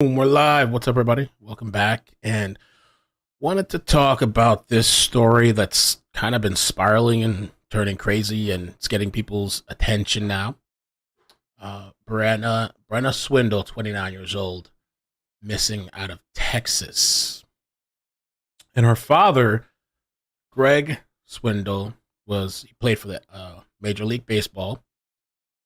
Boom, we're live. What's up, everybody? Welcome back. And wanted to talk about this story that's kind of been spiraling and turning crazy, and it's getting people's attention now. Brenna Swindell, 29 years old, missing out of Texas. And her father, Greg Swindell, he played for the Major League Baseball.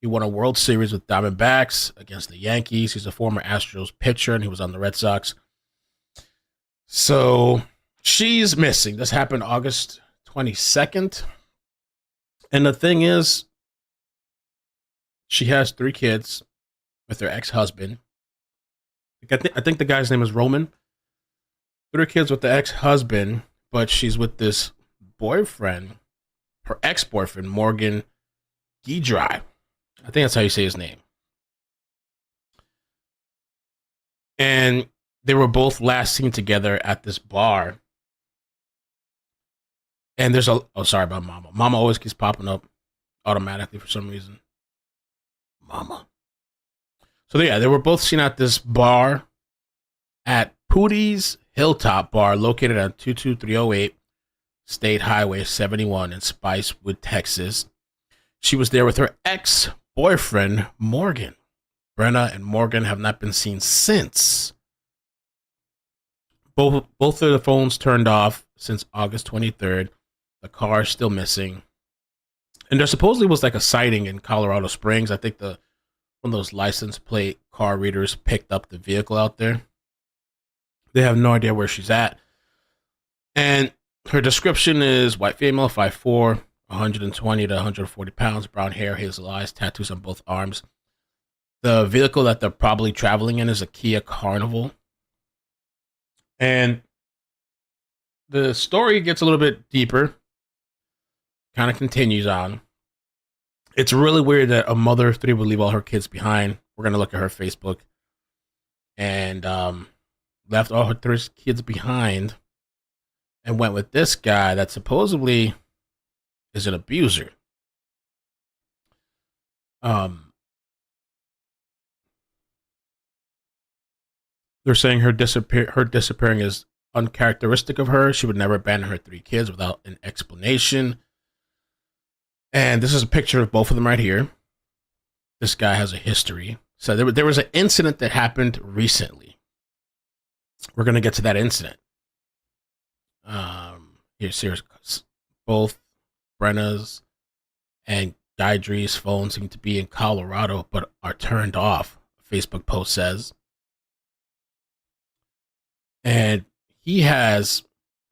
He won a World Series with Diamondbacks against the Yankees. He's a former Astros pitcher, and he was on the Red Sox. So she's missing. This happened August 22nd. And the thing is, she has 3 kids with her ex-husband. I think the guy's name is Roman. 3 kids with the ex-husband, but she's with this boyfriend, her ex-boyfriend, Morgan Guidry. I think that's how you say his name. And they were both last seen together at this bar. And sorry about Mama. Mama always keeps popping up automatically for some reason. Mama. So yeah, they were both seen at this bar at Pootie's Hilltop Bar, located on 22308 State Highway 71 in Spicewood, Texas. She was there with her ex-boyfriend, Morgan. Brenna and Morgan have not been seen since. Both of the phones turned off since August 23rd. The car is still missing. And there supposedly was like a sighting in Colorado Springs. I think one of those license plate car readers picked up the vehicle out there. They have no idea where she's at. And her description is white female, 5'4", 120 to 140 pounds, brown hair, hazel eyes, tattoos on both arms. The vehicle that they're probably traveling in is a Kia Carnival. And the story gets a little bit deeper, kind of continues on. It's really weird that a mother of 3 would leave all her kids behind. We're going to look at her Facebook. And left all her 3 kids behind and went with this guy that supposedly is an abuser. They're saying her disappearing is uncharacteristic of her. She would never abandon her 3 kids without an explanation. And this is a picture of both of them right here. This guy has a history. So there was an incident that happened recently. We're going to get to that incident. Here's both Brenna's and Guidry's phones seem to be in Colorado, but are turned off, a Facebook post says. And there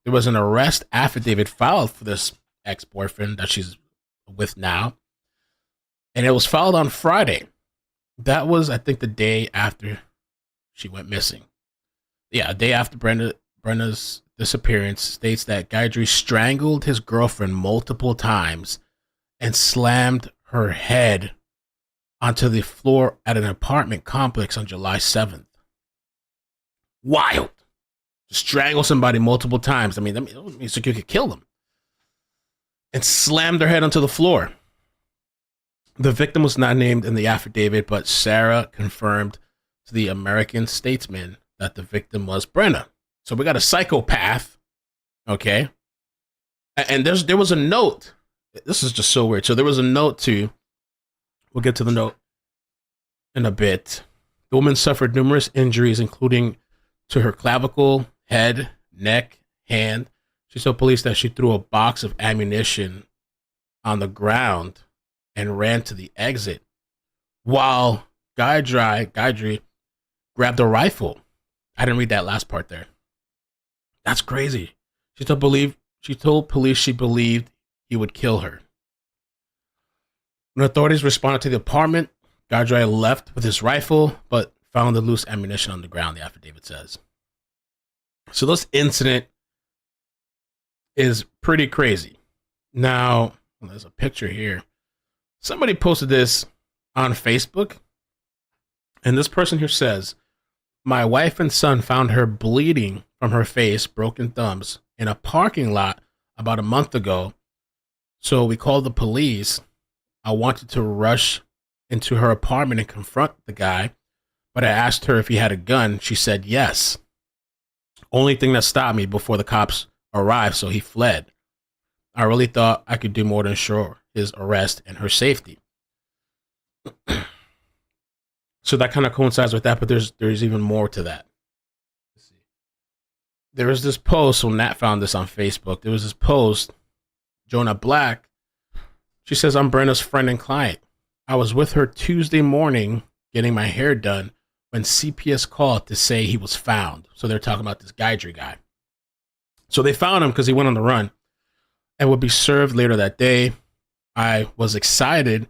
was an arrest affidavit filed for this ex-boyfriend that she's with now. And it was filed on Friday. That was, I think, the day after she went missing. Yeah, a day after Brenna's disappearance. States that Guidry strangled his girlfriend multiple times and slammed her head onto the floor at an apartment complex on July 7th. Wild. To strangle somebody multiple times. I mean, that means you could kill them. And slammed her head onto the floor. The victim was not named in the affidavit, but Sarah confirmed to the American Statesman that the victim was Brenna. So we got a psychopath, okay? And there was a note. This is just so weird. So there was a note too. We'll get to the note in a bit. The woman suffered numerous injuries, including to her clavicle, head, neck, hand. She told police that she threw a box of ammunition on the ground and ran to the exit, while Guidry grabbed a rifle. I didn't read that last part there. That's crazy. She told police she believed he would kill her. When authorities responded to the apartment, Guidry left with his rifle, but found the loose ammunition on the ground, the affidavit says. So this incident is pretty crazy. Now, there's a picture here. Somebody posted this on Facebook, and this person here says, "My wife and son found her bleeding from her face, broken thumbs, in a parking lot about a month ago. So we called the police. I wanted to rush into her apartment and confront the guy, but I asked her if he had a gun. She said yes. Only thing that stopped me before the cops arrived, so he fled. I really thought I could do more to ensure his arrest and her safety. So that kind of coincides with that, but there's even more to that. There was this post, so Nat found this on Facebook. There was this post, Jonah Black. She says, I'm Brenna's friend and client. I was with her Tuesday morning getting my hair done when CPS called to say he was found. So they're talking about this Guidry guy. So they found him because he went on the run and would be served later that day. I was excited,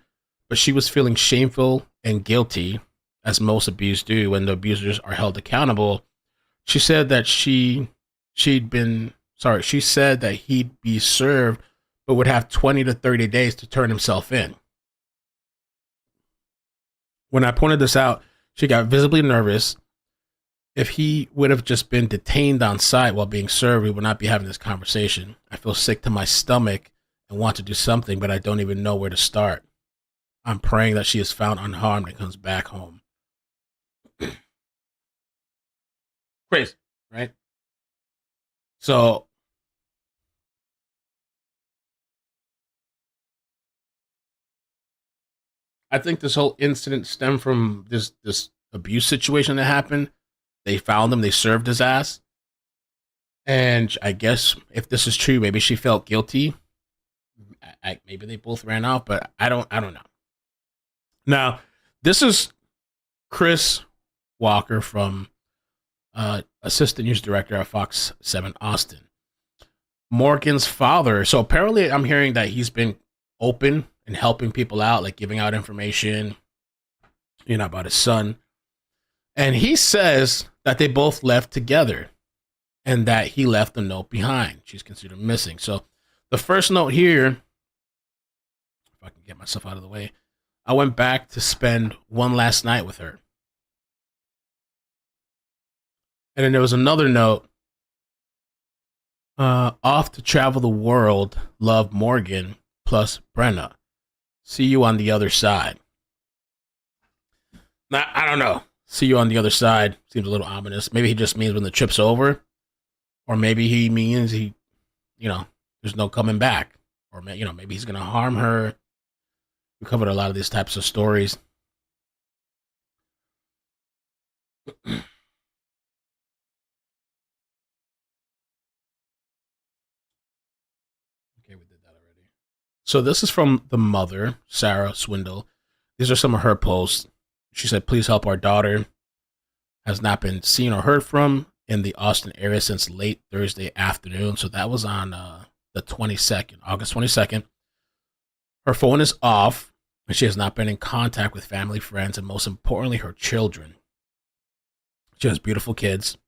but she was feeling shameful and guilty, as most abused do when the abusers are held accountable. She said that she said that he'd be served, but would have 20 to 30 days to turn himself in. When I pointed this out, she got visibly nervous. If he would have just been detained on site while being served, we would not be having this conversation. I feel sick to my stomach and want to do something, but I don't even know where to start. I'm praying that she is found unharmed and comes back home. Crazy, right? So I think this whole incident stemmed from this abuse situation that happened. They found him, they served his ass. And I guess if this is true, maybe she felt guilty. Maybe they both ran off, but I don't know. Now, this is Chris Walker from assistant news director at Fox 7 Austin. Morgan's father. So apparently I'm hearing that he's been open and helping people out, like giving out information, about his son. And he says that they both left together and that he left a note behind. She's considered missing. So the first note here, if I can get myself out of the way, I went back to spend one last night with her. And then there was another note, off to travel the world, love Morgan plus Brenna. See you on the other side. Now, I don't know. See you on the other side seems a little ominous. Maybe he just means when the trip's over. Or maybe he means there's no coming back. Or, maybe he's going to harm her. We covered a lot of these types of stories. Okay, we did that already. So this is from the mother, Sarah Swindell. These are some of her posts. She said, please help our daughter. Has not been seen or heard from in the Austin area since late Thursday afternoon. So that was on the 22nd, August 22nd. Her phone is off, and she has not been in contact with family, friends, and most importantly, her children. She has beautiful kids,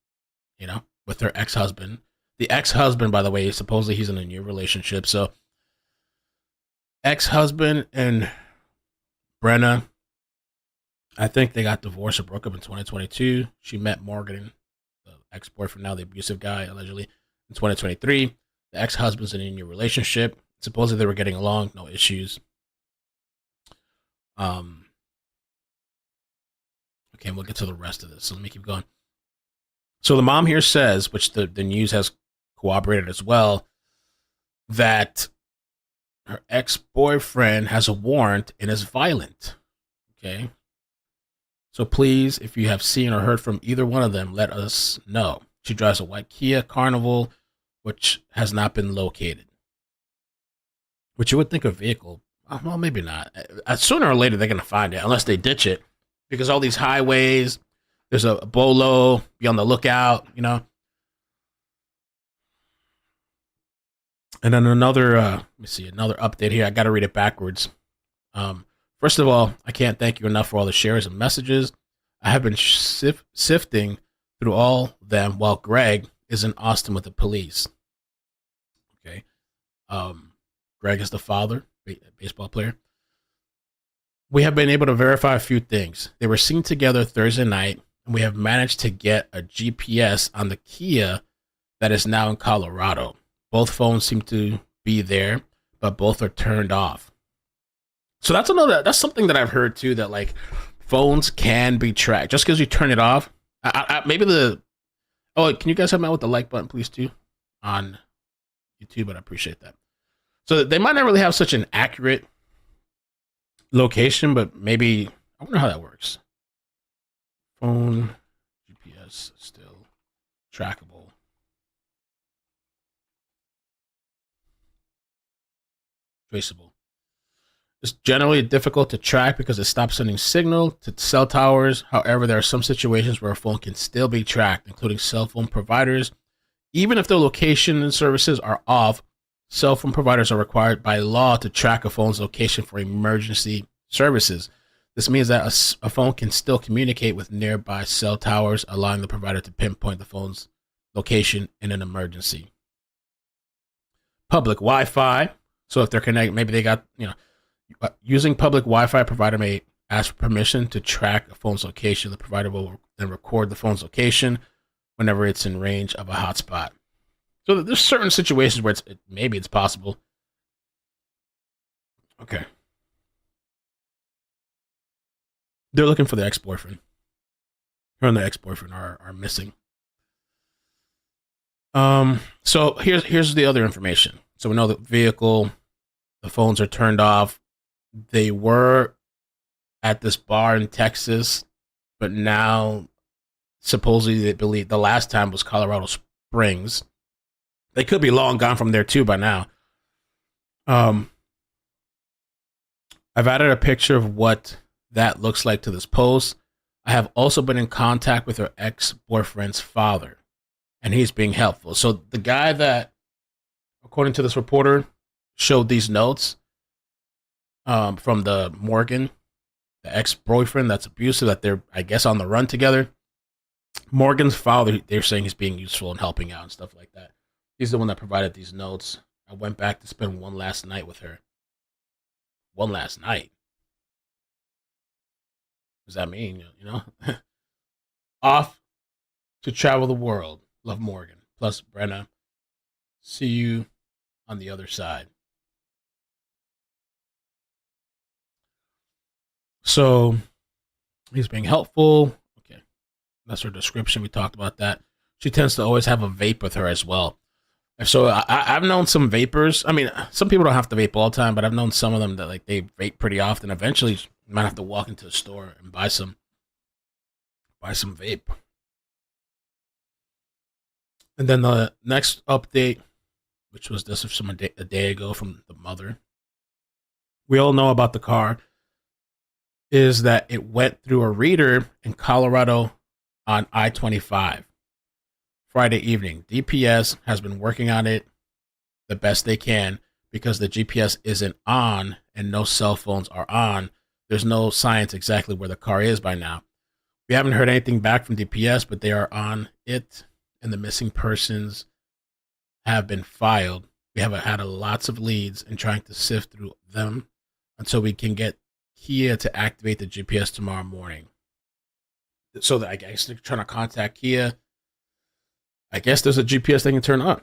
with her ex-husband. The ex-husband, by the way, supposedly he's in a new relationship. So ex-husband and Brenna, I think they got divorced or broke up in 2022. She met Morgan, the ex-boyfriend, now the abusive guy, allegedly, in 2023. The ex-husband's in a new relationship. Supposedly they were getting along, no issues. Okay, we'll get to the rest of this. So let me keep going. So the mom here says, which the news has corroborated as well, that her ex-boyfriend has a warrant and is violent. Okay. So please, if you have seen or heard from either one of them, let us know. She drives a white Kia Carnival, which has not been located. Which you would think a vehicle, well, maybe not. Sooner or later, they're going to find it, unless they ditch it. Because all these highways, there's a bolo, be on the lookout, And then another update here. I got to read it backwards. First of all, I can't thank you enough for all the shares and messages. I have been sifting through all them while Greg is in Austin with the police. Okay. Greg is the father, baseball player. We have been able to verify a few things. They were seen together Thursday night, and we have managed to get a GPS on the Kia that is now in Colorado. Both phones seem to be there, but both are turned off. So that's something that I've heard too, that like phones can be tracked just because you turn it off. Maybe can you guys help me out with the like button, please, too, on YouTube? But I appreciate that. So they might not really have such an accurate location, but maybe I wonder how that works. Phone GPS still trackable. Traceable. It's generally difficult to track because it stops sending signal to cell towers. However, there are some situations where a phone can still be tracked, including cell phone providers. Even if their location and services are off, cell phone providers are required by law to track a phone's location for emergency services. This means that a phone can still communicate with nearby cell towers, allowing the provider to pinpoint the phone's location in an emergency. Public Wi-Fi. So if they're connected, maybe they got, using public Wi-Fi, provider may ask for permission to track a phone's location. The provider will then record the phone's location whenever it's in range of a hotspot. So there's certain situations where maybe it's possible. Okay. They're looking for the ex-boyfriend. Her and the ex-boyfriend are missing. So here's the other information. So we know the vehicle, the phones are turned off. They were at this bar in Texas, but now supposedly they believe the last time was Colorado Springs. They could be long gone from there too by now. I've added a picture of what that looks like to this post. I have also been in contact with her ex-boyfriend's father, and he's being helpful. So the guy that, according to this reporter, showed these notes from the Morgan, the ex-boyfriend that's abusive, that they're, I guess, on the run together. Morgan's father, they're saying he's being useful and helping out and stuff like that. He's the one that provided these notes. I went back to spend one last night with her. One last night? What does that mean? Off to travel the world. Love, Morgan. Plus, Brenna. See you on the other side. So, he's being helpful. Okay. That's her description. We talked about that. She tends to always have a vape with her as well. So I've known some vapors. I mean, some people don't have to vape all the time, but I've known some of them that they vape pretty often. Eventually, you might have to walk into the store and buy some vape. And then the next update, which was this from a day ago from the mother, we all know about the car, is that it went through a reader in Colorado on I-25. Friday evening. DPS has been working on it the best they can because the GPS isn't on and no cell phones are on. There's no science exactly where the car is by now. We haven't heard anything back from DPS, but they are on it, and the missing persons have been filed. We have had lots of leads and trying to sift through them until we can get Kia to activate the GPS tomorrow morning. So that I guess they're trying to contact Kia. I guess there's a GPS they can turn on.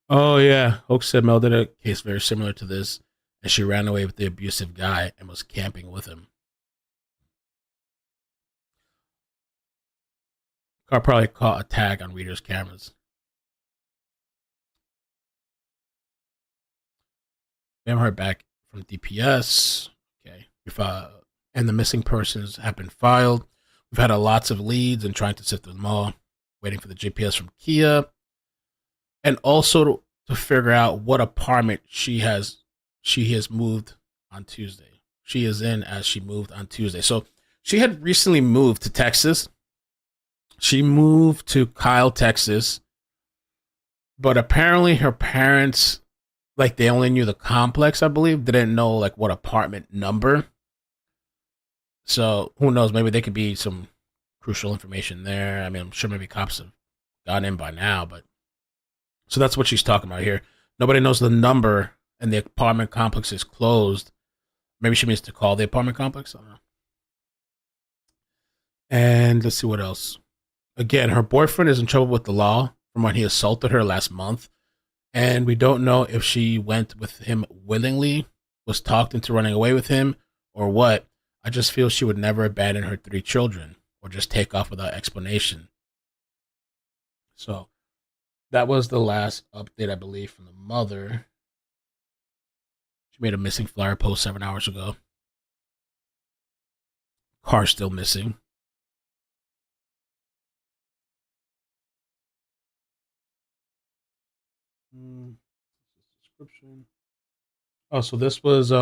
Oh, yeah. Hoax said Mel did a case very similar to this, and she ran away with the abusive guy and was camping with him. Car probably caught a tag on readers' cameras. We haven't heard back from DPS. Okay. And the missing persons have been filed. We've had lots of leads and trying to sift through them all, waiting for the GPS from Kia, and also to figure out what apartment she has moved on Tuesday. She is in as she moved on Tuesday. So she had recently moved to Texas. She moved to Kyle, Texas, but apparently her parents, they only knew the complex, I believe, didn't know what apartment number. So who knows? Maybe there could be some crucial information there. I mean, I'm sure maybe cops have gotten in by now, but so that's what she's talking about here. Nobody knows the number, and the apartment complex is closed. Maybe she means to call the apartment complex. I don't know. And let's see what else. Again, her boyfriend is in trouble with the law from when he assaulted her last month, and we don't know if she went with him willingly, was talked into running away with him, or what. I just feel she would never abandon her 3 children or just take off without explanation. So that was the last update, I believe, from the mother. She made a missing flyer post 7 hours ago. Car still missing. Description. Oh, so this was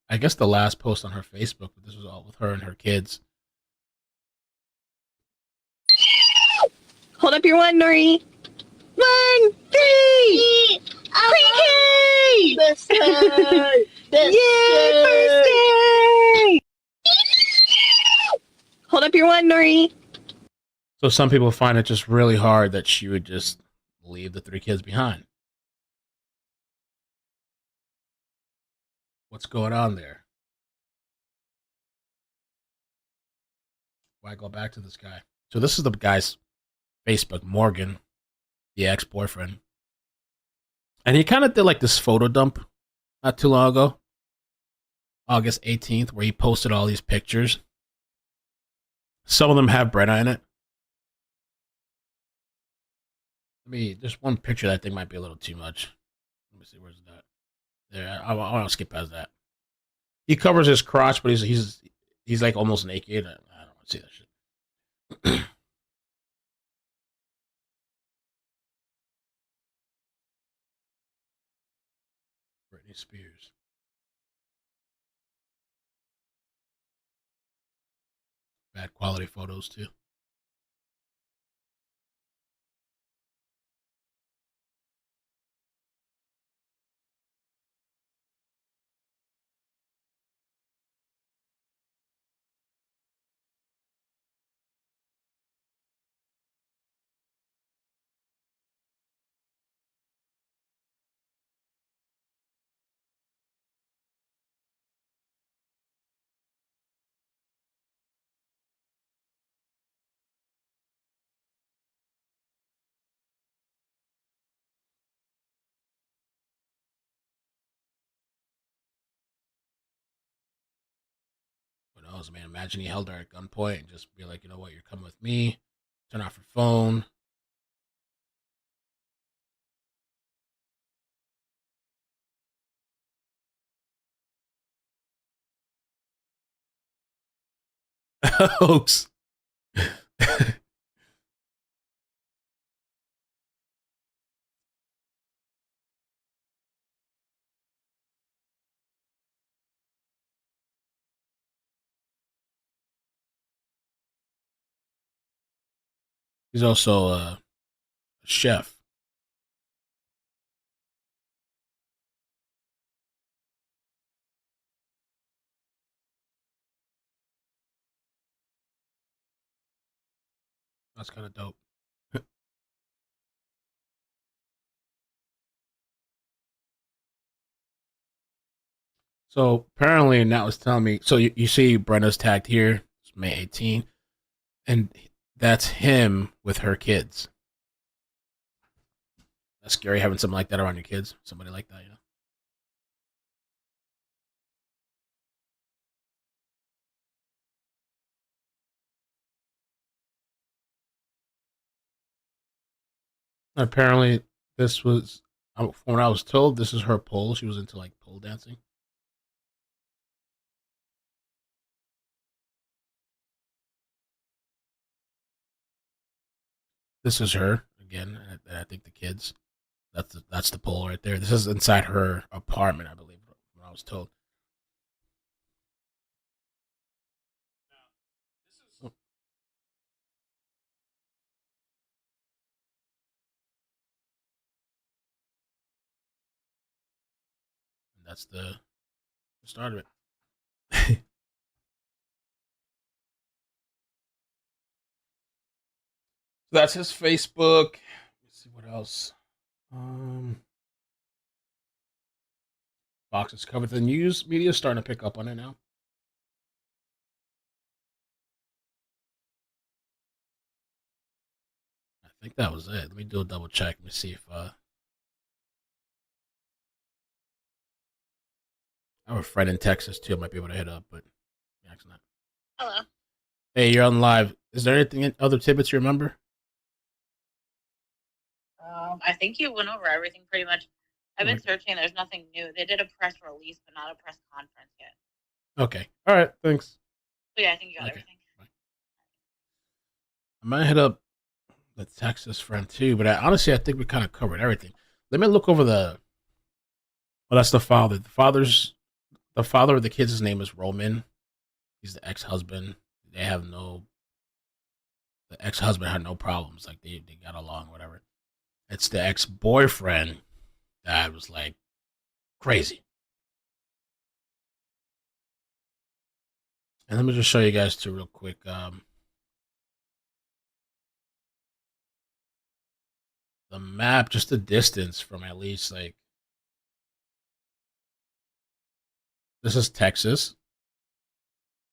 I guess the last post on her Facebook, but this was all with her and her kids. Hold up your one, Nori. 1, 3! Pre-K! Best day! Yay, first day! Hold up your one, Nori. So some people find it just really hard that she would just leave the 3 kids behind. What's going on there? Why go back to this guy? So this is the guy's Facebook, Morgan, the ex-boyfriend. And he kind of did like this photo dump not too long ago, August 18th, where he posted all these pictures. Some of them have Brenna in it. Just one picture that I think might be a little too much. Let me see, where's that? There, I want to skip past that. He covers his crotch, but he's like almost naked. I don't want to see that shit. Britney Spears. Bad quality photos too. What else, man? Imagine he held her at gunpoint and just be like, you know what, you're coming with me. Turn off your phone. Hoax. He's also a chef. That's kind of dope. So apparently, now it's telling me. So you see Brenna's tagged here. It's May 18th. And that's him with her kids. That's scary having something like that around your kids. Somebody like that, you know. Apparently, this was, from what I was told, this is her pole. She was into like pole dancing. This is her again, and I think the kids. That's the pole right there. This is inside her apartment, I believe, from what I was told. Oh, and that's the start of it. That's his Facebook. Let's see what else. Um, Fox is covered. The news media is starting to pick up on it now. I think that was it. Let me do a double check. Let me see if I have a friend in Texas too. I might be able to hit up, but Excellent. Hello. Hey, you're on live. Is there anything other tidbits you remember? I think you went over everything pretty much. I've been Okay. searching. There's nothing new. They did a press release, but not a press conference yet. Okay. All right. Thanks. So yeah, I think you got Okay. everything. Bye. I might hit up the Texas friend too, but honestly, I think we kind of covered everything. Let me look over the. Well, that's the father. The father of the kids. His name is Roman. He's the ex-husband. They have no. The ex-husband had no problems. Like they got along, whatever. It's the ex-boyfriend that was like crazy. And let me just show you guys too real quick. The map, just the distance from at least like this is Texas,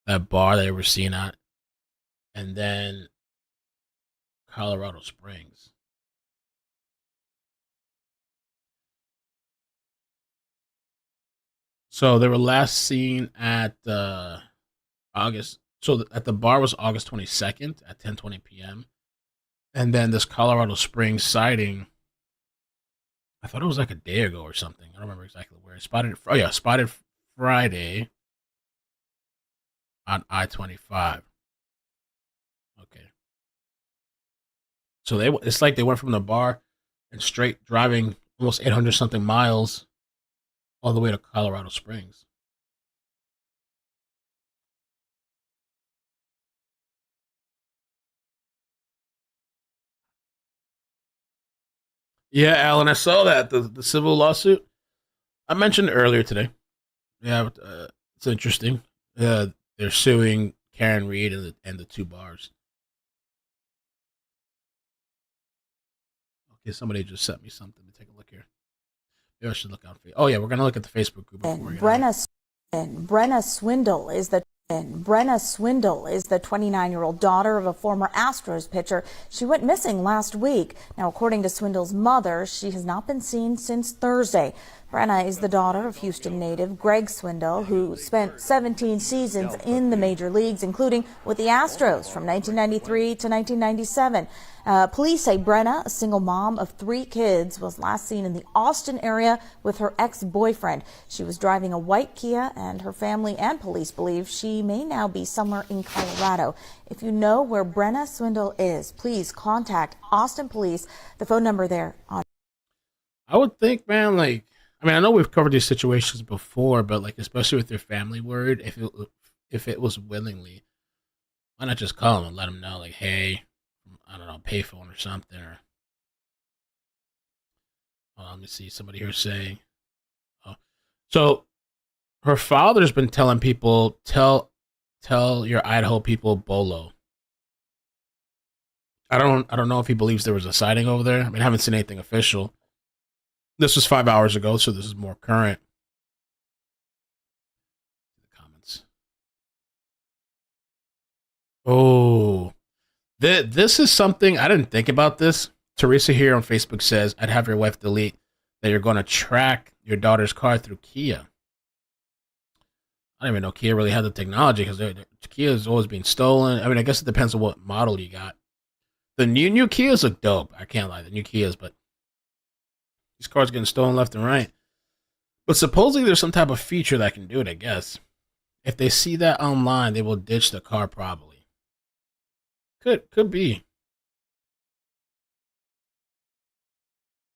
that bar they were seen at, and then Colorado Springs. So they were last seen at August. So at the bar was August 22nd at 10:20 p.m. And then this Colorado Springs sighting, I thought it was like a day ago or something. I don't remember exactly where. Spotted. Oh yeah, spotted Friday on I-25. Okay. So it's like they went from the bar and straight driving almost 800 something miles all the way to Colorado Springs. Yeah, Alan, I saw that the civil lawsuit I mentioned earlier today. Yeah, it's interesting. They're suing Karen Reed and the two bars. Okay, somebody just sent me something to take a look here. Maybe I should look out for you. Oh yeah, we're gonna look at the Facebook group before we get Brenna Swindell is the 29-year-old daughter of a former Astros pitcher. She went missing last week. Now, according to Swindell's mother, she has not been seen since Thursday. Brenna is the daughter of Houston native Greg Swindell, who spent 17 seasons in the major leagues, including with the Astros from 1993 to 1997. Police say Brenna, a single mom of 3 kids, was last seen in the Austin area with her ex-boyfriend. She was driving a white Kia, and her family and police believe she may now be somewhere in Colorado. If you know where Brenna Swindell is, please contact Austin Police. The phone number there on. I would think, man, like, I mean, I know we've covered these situations before, but like, especially with your family word, if it was willingly, why not just call them and let them know, like, hey, I don't know, payphone or something, or let me see, somebody here saying, oh, so her father's been telling people, tell your Idaho people Bolo. I don't know if he believes there was a sighting over there. I mean, I haven't seen anything official. This was 5 hours ago, so this is more current. The comments. Oh, this is something I didn't think about. This Teresa here on Facebook says, "I'd have your wife delete that you're going to track your daughter's car through Kia." I don't even know Kia really had the technology because Kia is always being stolen. I mean, I guess it depends on what model you got. The new Kias look dope. I can't lie, the new Kias, but these cars getting stolen left and right. But supposedly there's some type of feature that can do it, I guess. If they see that online, they will ditch the car probably. Could be.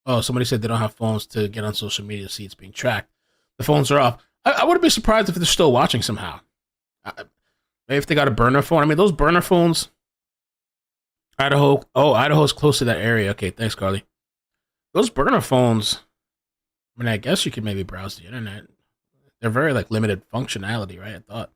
Oh, somebody said they don't have phones to get on social media to see it's being tracked. The phones are off. I wouldn't be surprised if they're still watching somehow. Maybe if they got a burner phone. I mean, those burner phones. Idaho. Oh, Idaho's close to that area. Okay, thanks, Carly. Those burner phones. I mean, I guess you could maybe browse the internet. They're very like limited functionality, right? I thought.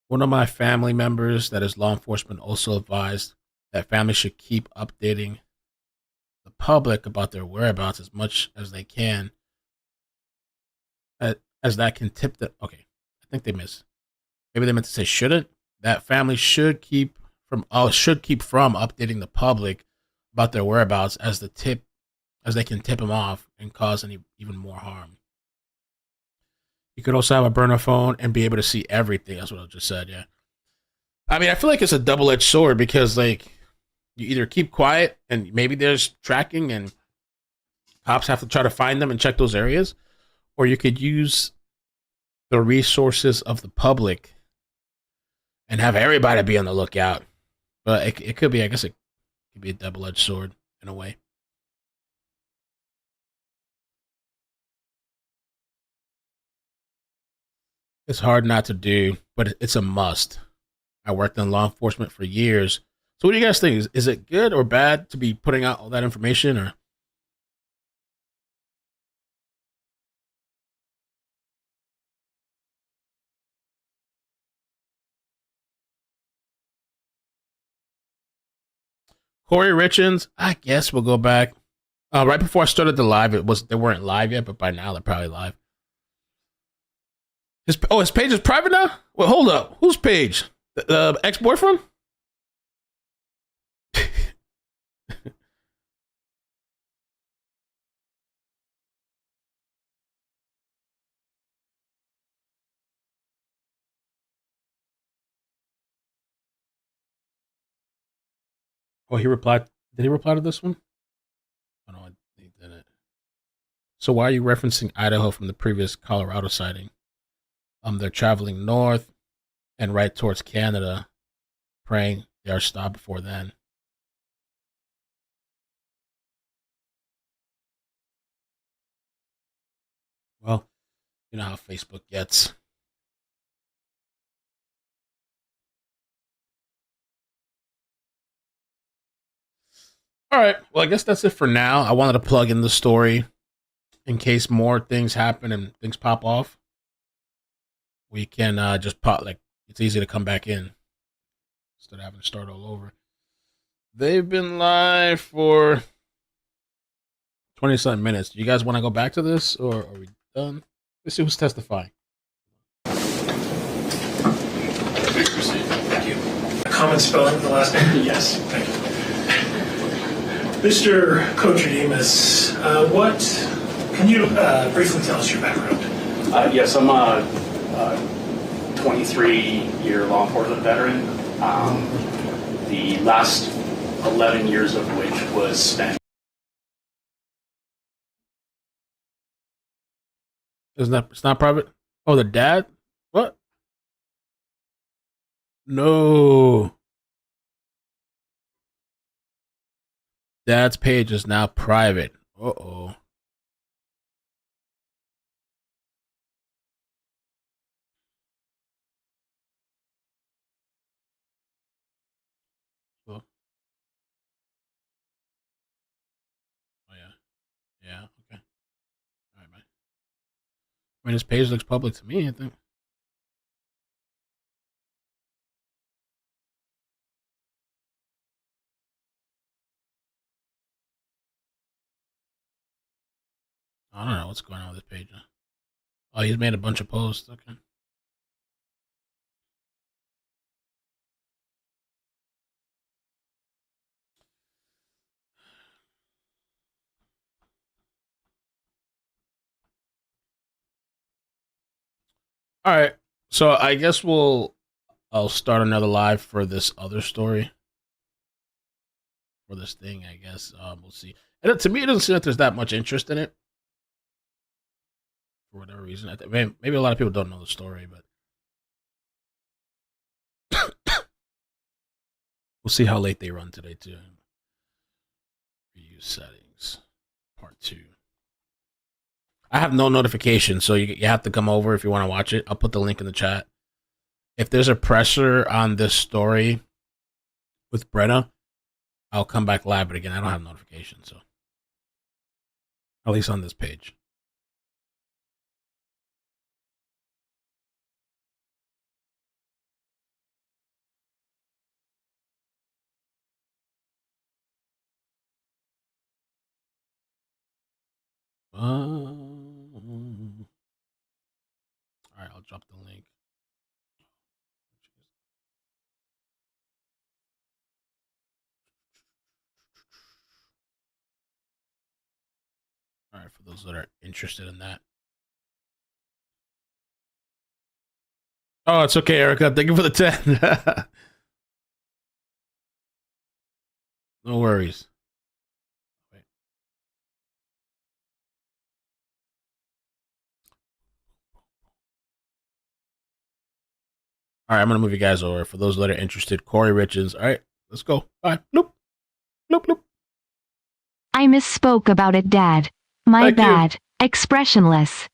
One of my family members that is law enforcement also advised that families should keep updating the public about their whereabouts as much as they can, as that can tip the. Okay, I think they missed. Maybe they meant to say shouldn't. That family should keep from updating the public about their whereabouts as they can tip them off and cause even more harm. You could also have a burner phone and be able to see everything. That's what I just said. Yeah. I mean, I feel like it's a double-edged sword because like you either keep quiet and maybe there's tracking and cops have to try to find them and check those areas, or you could use the resources of the public and have everybody be on the lookout. But it could be, I guess, it could be a double-edged sword in a way. It's hard not to do, but it's a must. I worked in law enforcement for years. So, what do you guys think? Is it good or bad to be putting out all that information? Or Corey Richins? I guess we'll go back. Right before I started the live, they weren't live yet, but by now they're probably live. His page is private now. Well, hold up. Whose page? The ex boyfriend? Oh, he replied. Did he reply to this one? Oh no, he didn't. So why are you referencing Idaho from the previous Colorado sighting? They're traveling north and right towards Canada, praying they are stopped before then. Well, you know how Facebook gets. All right. Well, I guess that's it for now. I wanted to plug in the story in case more things happen and things pop off. We can just pop, like, it's easy to come back in instead of having to start all over. They've been live for 20 something minutes. Do you guys want to go back to this or are we done? Let's see who's testifying. Please proceed. Thank you. A common spelling of the last name? Yes. Thank you. Mr. Kotrodimus, what can you briefly tell us your background? Yes, I'm a 23-year law enforcement veteran. The last 11 years of which was spent. It's not private? Oh, the dad? What? No. Dad's page is now private. Uh-oh. Oh, yeah. Yeah, okay. All right, man. I mean, his page looks public to me, I think. I don't know what's going on with this page. Oh, he's made a bunch of posts. Okay. All right. So I guess I'll start another live for this other story. For this thing, I guess. We'll see. And to me, it doesn't seem like there's that much interest in it. For whatever reason. Maybe a lot of people don't know the story, but we'll see how late they run today, too. Review settings. Part 2. I have no notification, so you have to come over if you want to watch it. I'll put the link in the chat. If there's a presser on this story with Brenna, I'll come back live. But again, I don't have notifications, so at least on this page. All right, I'll drop the link. All right, for those that are interested in that. Oh, it's okay, Erica. Thank you for the 10. No worries. All right, I'm going to move you guys over. For those that are interested, Corey Richards. All right, let's go. All right. Bloop. Bloop, bloop. I misspoke about it, Dad. My Thank you. bad. Expressionless.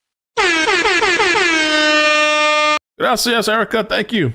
Gracias, Erica. Thank you.